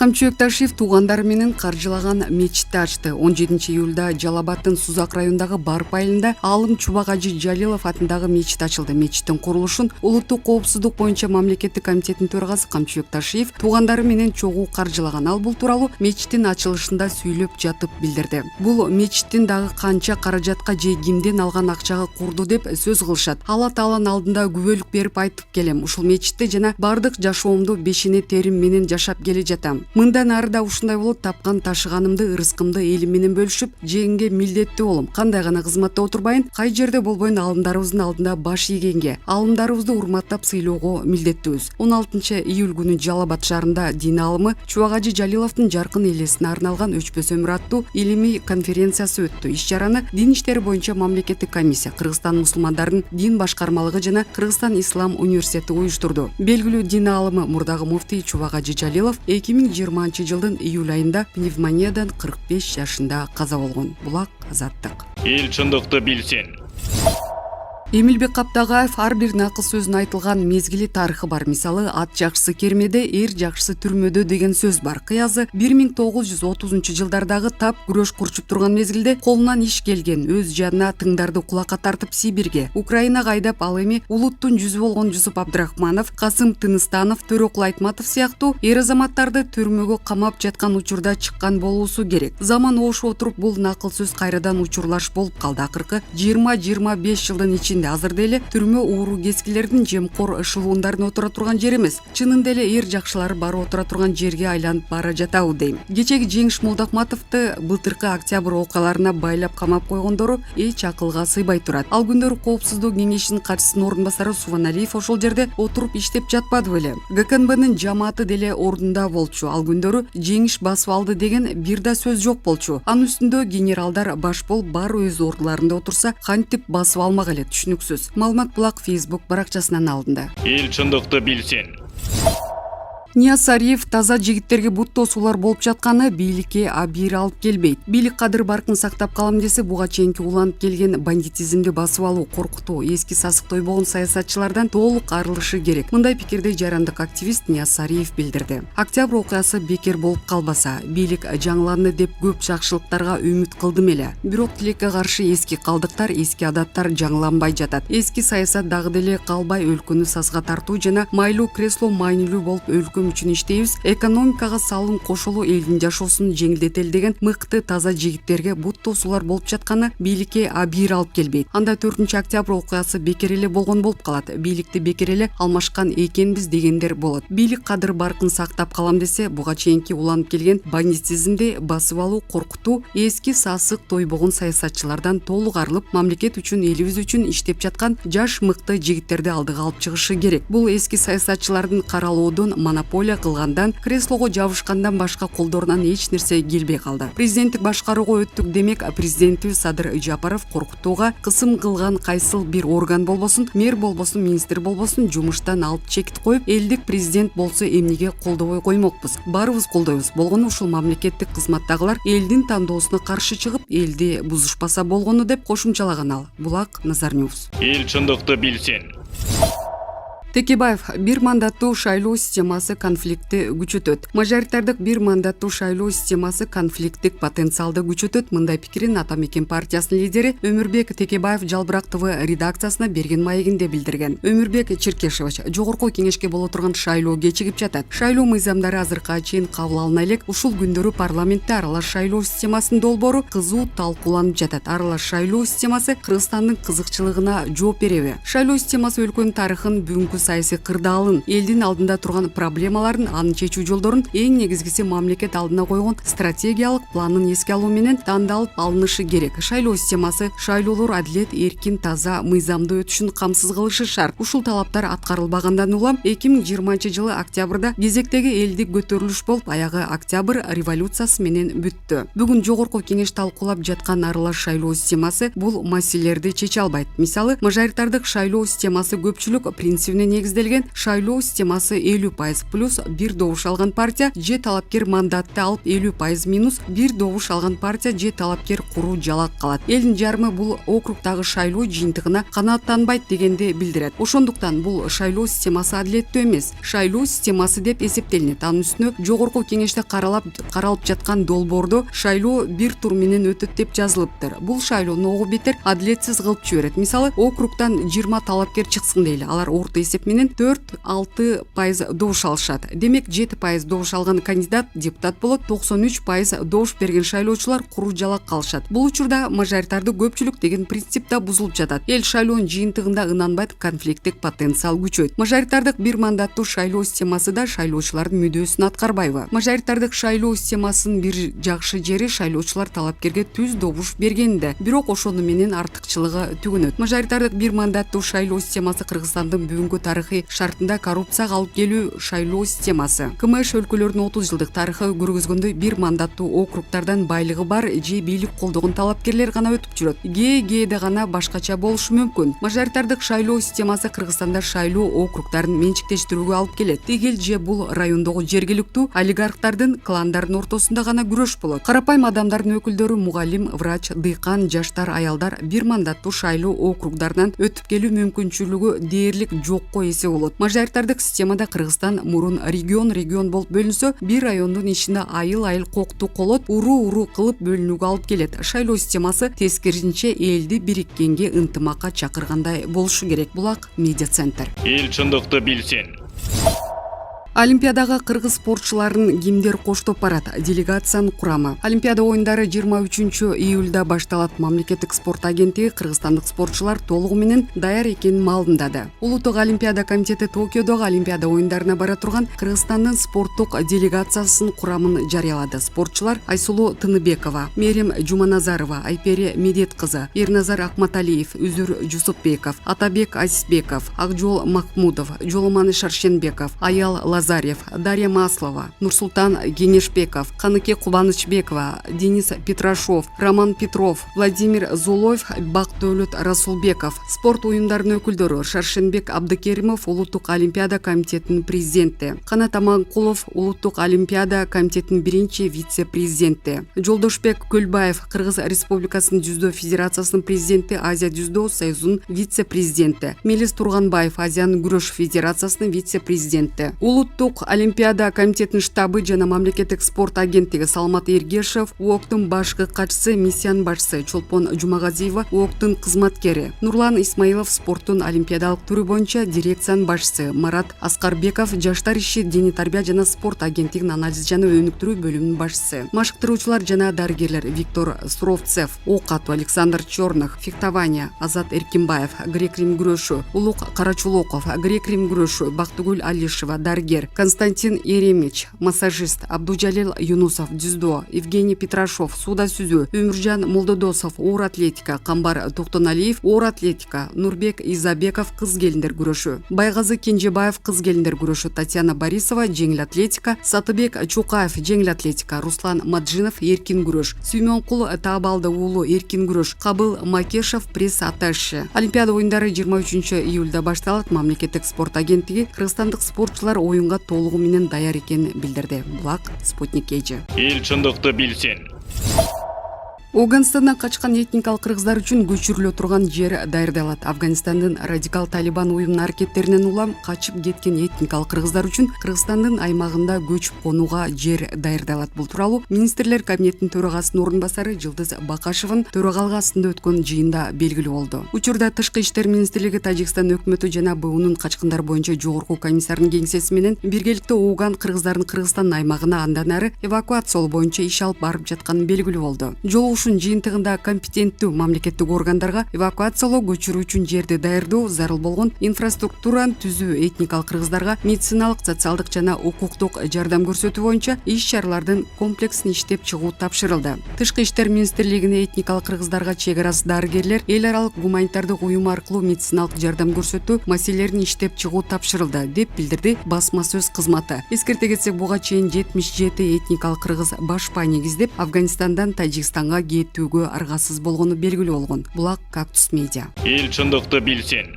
Камчы Өкташев туугандары менен каржылаган мечитти ачты. 17 июлда Жалал Абадтын Сузак районундагы Барп айылында Алым Чубак Ажы Жалилов атындагы мечит ачылды. Мечиттин курулушун улуттук коопсуздук боюнча мамлекеттик комитеттин төрагасы Камчы Өкташев туугандары менен чогуу каржылаган. Ал бул тууралуу мечиттин ачылышында сүйлөп жатып билдирди. Бул мечиттин дагы канча каражатка же кимден алган акчага курду деп сөз кылышат. Алла Тааланын алдында күбөлүк берип айтып келем. Ушул мечитте жана бардык жашоомду бешине терим менен жашап келе жатам. Мындан ары да ушундай болот. Тапкан ташыганымды, ырыскымды элим менен бөлүшүп, жегенге милдеттүү болом. Кандай гана кызматта отурбайын, кай жерде болбойн алымдарыбыздын алдында баш ийгенге, алымдарыбызды урматтап сыйлоого милдеттүүбүз. 16 июль күнү Жалал Абад шаарында дин алымы Чубак Ажы Жалиловдун жаркын элесине арналган Өчпөс өмүр аттуу илимий конференциясы өттү. Иш-чараны дин иштери боюнча мамлекеттик комиссия, Кыргызстан мусулмандардын дин башкармалыгы жана Кыргызстан Ислам университети уюштурду. Белгилүү дин алымы мурдагы муфтий Чубак Ажы Жалилов 2020 жылдын июль айында пневмониядан 45 жашында каза болгон. Булак азаттык. Эл чындыкты билсин. Эмилбек Каптагаев ар бир накыл сөзүн айтылган мезгили тарыхы бар. Мисалы, ат жакшысы кермеде, эр жакшысы түрмөдө деген сөз бар. Кыязы 1930-жылдардагы тап күрөш курчуп турган мезгилде колунан иш келген, өз жанына тыңдарды кулакка тартып Сибирге, Украинага айдап, ал эми улуттун жүзү болгон Жусуп Абдрахманов, Касым Тыныстанов, Төрөкул Айтматов сыяктуу эр азаматтарды түрмөгө камап жаткан учурда чыккан болуусу керек. Заман ошуп отуруп бул накыл сөз кайрадан учурлаш болуп калды. Акыркы 20-25 жылдын ичинде азыр деле түрмө ууру кескилердин жемкор эшелондарын отура турган жер эмес. Чынында эле эр жакшылары бары отура турган жерге айланып бара жатабы дейм. Кечеги Жеңиш Молдахматовду былтыркы октябрь окуяларына байлап камап койгондору эч акылга сыйбай турат. Ал күндөрү коопсуздук кеңешинин катчысынын орун басары Суваналиев ошол жерде отуруп иштеп жатпады беле. ГКНБнын жамааты деле ордунда болчу. Ал күндөрү Жеңиш басып алды деген бир да сөз жок болчу. Анын үстүндө генералдар баш болуп баары өз ордуларында отурса, кантип басып алмак эле, түшүнүксүз. Маалымат Булак Facebook баракчасынан алдында. Эл чындыкты билсин. Нияз Сариев таза жигиттерге бут тосуулар болуп жатканы бийликке абийир алып келбейт. Бийлик кадыр баркын сактап калам десе, буга чейинки уланып келген бандитизмди басып алуу, коркутуу, эски сасык тойбогон саясатчылардан толук арылышы керек. Мындай пикирди жарандык активист Нияз Сариев билдирди. Октябрь окуясы бекер болуп калбаса, бийлик жаңыланды деп көп жакшылыктарга үмүт кылдым эле. Бирок тилекке каршы эски калдыктар, эски адаттар жаңыланбай жатат. Эски саясат дагы деле калбай өлкөнү сазга тартуу жана майлуу кресло майнилүү болуп өлкө үчүн иштейбиз, экономикага салым кошулуу, элдин жашоосун жеңилдетели деген мыкты таза жигиттерге бут тосуулар болуп жатканы бийликке абийир алып келбейт. Анда 4 октябрь окуясы бекер эле болгон болуп калат. Бийликти бекер эле алмашкан экенбиз дегендер болот. Бийлик кадыр баркын сактап калам десе, буга чейинки уланып келген бандитизмди басып алуу, коркутуу, эски сасык тойбогон саясатчылардан толук арылып, мамлекет үчүн, элибиз үчүн иштеп жаткан жаш мыкты жигиттерди алдыга алып чыгышы керек. Бул эски саясатчылардын каралоодон, монополия кылгандан, креслого жабышкандан башка колдорунан эч нерсе келбей калды. Президенттик башкарууга өттүк демек, президентибиз Садыр Жапаров коркутууга кысым кылган кайсыл бир орган болбосун, мэр болбосун, министр болбосун жумуштан алып чекит коюп, элдик президент болсо эмнеге колдобой коймокпуз? Баарыбыз колдойбуз. Болгону ушул мамлекеттик кызматтагылар элдин тандоосуна каршы чыгып, элди бузушпаса болгону деп кошумчалаган ал. Булак Назар Ньюс. Эл чындыкты билсин. Текебаев бир мандаттуу шайлоо системасы конфликти күчөтөт. Мажоритардык бир мандаттуу шайлоо системасы конфликттик потенциалды күчөтөт. Мындай пикирин Ата Мекен партиясынын лидери Өмүрбек Текебаев Жалбырак ТВ редакциясына берген маегинде билдирген. Өмүрбек Черкешевич жогорку кеңешке боло турган шайлоо кечигип жатат. Шайлоо мыйзамдары азыркыга чейин кабыл алына элек. Ушул күндөрү парламентте аралаш шайлоо системасынын долбоору кызуу талкууланып жатат. Аралаш шайлоо системасы Кыргызстандын кызыкчылыгына жооп береби? Шайлоо системасы өлкөнүн тарыхын, бүгүнкү саясий кырдаалын, элдин алдында турган проблемаларын, аны чечүү жолдорун, эң негизгиси мамлекет алдына койгон стратегиялык планын эске алуу менен тандалып алынышы керек. Шайлоо системасы шайлоолор адилет, эркин, таза, мыйзамдуу өтүшүн камсыз кылышы шарт. Ушул талаптар аткарылбагандан улам 2020 акчабрда кезектеги элдик көтөрүлүш болуп, аягы октябрь революциясы менен бүттү. Бүгүн жогорку кеңеш талкуулап жаткан аралаш шайлоо системасы бул маселелерди чече албайт. Мисалы, мажоритардык шайлоо системасы көпчүлүк принцибине негизделген шайлоо системасы 50% плюс 1 добуш алган партия же талапкер мандатты алып 50% минус 1 добуш алган партия же талапкер куруу жалак калат. Элдин жарымы бул округдагы шайлоо жыйынтыгына канааттанбайт дегенди билдирет. Ошондуктан бул шайлоо системасы адилеттүү эмес. Шайлоо системасы деп эсептелинет. Анын үстүнө жогорку кеңеште каралып жаткан долбоордо шайлоо бир тур менен өтөт деп жазылыптыр. Бул шайлоону ого бетер адилетсиз кылып жиберет. Мисалы, округдан 20 талапкер чыксын дейли. Алар орто эсеп менен 4-6% добуш алышат. Демек 7% добуш алган кандидат депутат болот, 93% добуш берген шайлоочулар куруу жалак калышат. Бул учурда мажоритарды көпчүлүк деген принцип да бузулуп жатат. Эл шайлоонун жыйынтыгында ынанбайт, конфликттик потенциал күчөйт. Мажоритардык бир мандаттуу шайлоо системасы да шайлоочулардын мүдөөсүн аткарбайбы? Мажоритардык шайлоо системасынын бир жакшы жери шайлоочулар талапкерге түз добуш бергенинде, бирок ошону менен артыкчылыгы түгөнөт. Мажоритардык бир мандаттуу шайлоо системасы Кыргызстандын бүгүнкү тарыхый шартында коррупцияга алып келүү шайлоо системасы. КМШ өлкөлөрүнүн 30 жылдык тарыхы көргөзгөндөй бир мандаттуу округдардан байлыгы бар же бийлик колдогон талапкерлер гана өтүп жүрөт. КээДе гана башкача болушу мүмкүн. Мажоритардык шайлоо системасы Кыргызстанда шайлоо округдарын менчиктештирүүгө алып келет. Тигил же бул райондогу жергиликтүү олигархтардын, кландардын ортосунда гана күрөш болот. Карапайым адамдардын өкүлдөрү, мугалим, врач, дыйкан, жаштар, аялдар бир мандаттуу шайлоо округдарынан өтүп келүү мүмкүнчүлүгү дээрлик жокко эсе болот. Мажоритардык системада Кыргызстан мурун регион болуп бөлүнсө, бир райондун ичинде айыл кокту колот, уруу кылып бөлүнүүгө алып келет. Шайлоо системасы тескерисинче элди бириккенге, ынтымакка чакыргандай болушу керек. Булак медиа центр. Эл чындыкты билсин. Олимпиадага кыргыз спортчуларын кимдер коштоп барат? Делегациянын курамы. Олимпиада оюндары 23-июлда башталат. Мамлекеттик спорт агенттиги кыргызстандык спортчулар толугу менен даяр экенин маалымдады. Улуттук олимпиада комитети Токиодогу олимпиада оюндарына бара турган Кыргызстандын спорттук делегациясынын курамын жарыялады. Спортчулар Айсулуу Тыныбекова, Мерим Жуманазарова, Айпери Медет кызы, Эрназар Акматалиев, Үзүр Жусупбеков, Атабек Асисбеков, Акжол Махмудов, Жоломан Шаршенбеков, Аял Лазарев, Дарья Маслова, Нурсултан Генешбеков, Каныке Кубанычбекова, Денис Петрашов, Роман Петров, Владимир Зулоев, Бактөөлөт Расулбеков. Спорт оюндарынын өкүлдөрү Шаршенбек Абдыкеримов, Улуттук олимпиада комитетинин президенти, Канат Аманкулов, Улуттук олимпиада комитетинин биринчи вице-президенти, Жолдошбек Көлбаев, Кыргыз Республикасынын дзюдо федерациясынын президенти, Азия дзюдо союзунун вице-президенти, Мелис Турганбаев, Азиянын күрөш федерациясынын вице-президенти. Улуттук олимпиада комитетинин штабы жана мамлекеттик спорт агенттиги Салмат Эргешев, УОКтун башкы катчысы, миссиянын башчысы Чолпон Жумагазиева, УОКтун кызматкери, Нурлан Исмаилов, спорттун олимпиадалык түрү боюнча дирекциянын башчысы, Марат Аскарбеков, жаштар иши, дене тарбия жана спорт агенттигинин анализ жана өнүктүрүү бөлүмүнүн башчысы, машыктыруучулар жана дарыгерлер Виктор Суровцев, ок атуу Александр Черных, фехтование Азат Эркинбаев, грек-рим күрөшү Улук Карачулоков, грек-рим күрөшү Бактыгүл Алишева, дарыгер Константин Еремич, массажист Абдужалил Юнусов, дзюдо Евгений Петрашов, суда сүзүү Өмүржан Молдодосов, оор атлетика Камбар Токтоналиев, оор атлетика Нурбек Изабеков, кыз келиндер күрөшү Байгазы Кенжебаев, кыз келиндер күрөшү Татьяна Борисова, жеңил атлетика Сатыбек Чукаев, жеңил атлетика Руслан Маджинов, эркин күрөш Сүймөнкул Таабалды уулу, эркин күрөш Кабыл Макешев, пресс атташе. Олимпиада оюндары 23-июлда башталат. Мамлекеттик спорт агенттиги кыргызстандык спортчулар оюнга толугу менен даяр экенин билдирди. Булак Спутник Эйжи. Эл чындыкты билсин. Афганистандан качкан этникалык кыргыздар үчүн көчүрүлө турган жер даярдалат. Афганистандын радикал Талибан уюмунун аракеттеринен улам качып кеткен этникалык кыргыздар үчүн Кыргызстандын аймагында көчүп конууга жер даярдалат. Бул тууралуу министрлер кабинетинин төрагасынын орун басары Жылдыз Бакашевдин төрагалыгы астында өткөн жыйында белгилүү болду. Учурда Тышкы иштер министрлиги Тажикстан өкмөтү жана БУнун качкындар боюнча жогорку комиссарынын кеңсеси менен биргеликте ооган кыргыздардын Кыргызстан аймагына андан ары эвакуациялоо боюнча иш алып барып жатканы белгилүү болду. Ушун жыйынтыгында компетенттүү мамлекеттик органдарга эвакуациялоо, көчүрүү үчүн жерди даярдоо, зарыл болгон инфраструктураны түзүү, этникалык кыргыздарга медициналык, социалдык жана укуктук жардам көрсөтүү боюнча иш-чаралардын комплексин иштеп чыгуу тапшырылды. Тышкы иштер министрлигине этникалык кыргыздарга чек арасы дарыгерлер, эл аралык гуманитардык уюм аркылуу медициналык жардам көрсөтүү маселелерин иштеп чыгуу тапшырылды, деп билдирди басма сөз кызматы. Эскерте кетсек, буга чейин 77 этникалык кыргыз башпай негиздеп Афганистандан Тажикстанга кетүүгө аргасыз болгону белгилүү болгон. Булак Кактус медиа. Эл чындыкты билсин.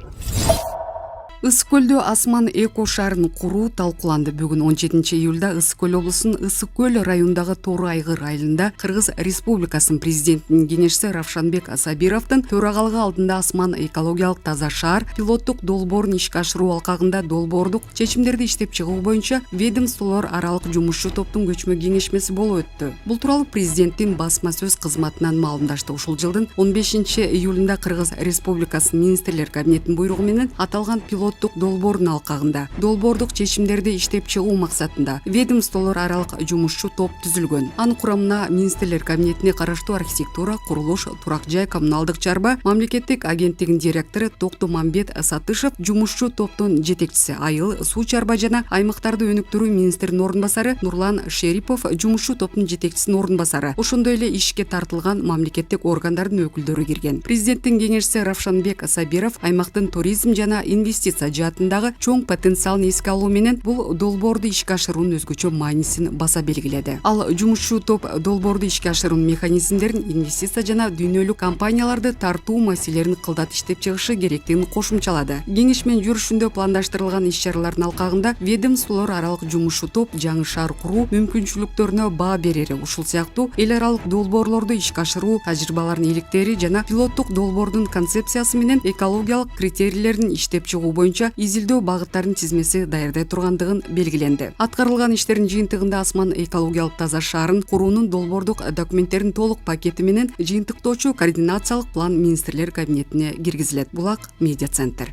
Ысык көлдө Асман эко шаарын куруу талкууланды. Бүгүн 17 июлда Ысык көл облусунун Ысык көл районундагы Тору Айгыр айылында Кыргыз Республикасынын президентинин кеңешчиси Равшанбек Асабировдун төрагалыгы алдында Асман экологиялык таза шаар пилоттук долбоорун ишке ашыруу алкагында долбоордук чечимдерди иштеп чыгуу боюнча ведомстволор аралык жумушчу топтун көчмө кеңешмеси болуп өттү. Бул тууралуу президенттин басма сөз кызматынан маалымдашты. Ушул жылдын 15 июлунда Кыргыз Республикасынын министрлер кабинетинин буйругу менен аталган пилоттук долбоордун алкагында долбоордук чечимдерди иштеп чыгуу максатында ведомстволор аралык жумушчу топ түзүлгөн. Анын курамына министрлер кабинетине караштуу архитектура, курулуш, турак жай, коммуналдык чарба мамлекеттик агенттигинин директору Токтомамбет Сатышев, жумушчу топтун жетекчиси Айыл, суу чарба жана аймактарды өнүктүрүү министринин орун басары Нурлан Шерипов, жумушчу топтун жетекчисинин орун басары, ошондой эле ишке тартылган мамлекеттик органдардын өкүлдөрү кирген. Президенттин кеңешчиси Равшанбек Асабиров аймактын туризм жана инвестиция жаатындагы чоң потенциалын эске алуу менен бул долбоорду ишке ашыруунун өзгөчө маанисин баса белгиледи. Ал жумушчу топ долбоорду ишке ашыруунун механизмдерин, инвестиция жана дүйнөлүк компанияларды тартуу маселелерин кылдат иштеп чыгышы керектигин кошумчалады. Кеңешмен жүрүшүндө пландаштырылган иш-чаралардын алкагында ведомстволор аралык жумушчу топ жаңы шаар куруу мүмкүнчүлүктөрүнө баа берери, ушул сыяктуу эл аралык долбоорлорду ишке ашыруу тажрыйбаларын иликтери жана пилоттук долбоордун концепциясы менен экологиялык критерийлерин иштеп чыгуу боюнча изилдөө багыттарын тизмеси даярдай тургандыгын белгиленди. Аткарылган иштердин жыйынтыгында Асман экологиялык таза шаарын куруунун долбоордук документтерин толук пакети менен жыйынтыктоочу координациялык план министрлер кабинетине киргизилет. Булак медиа центр.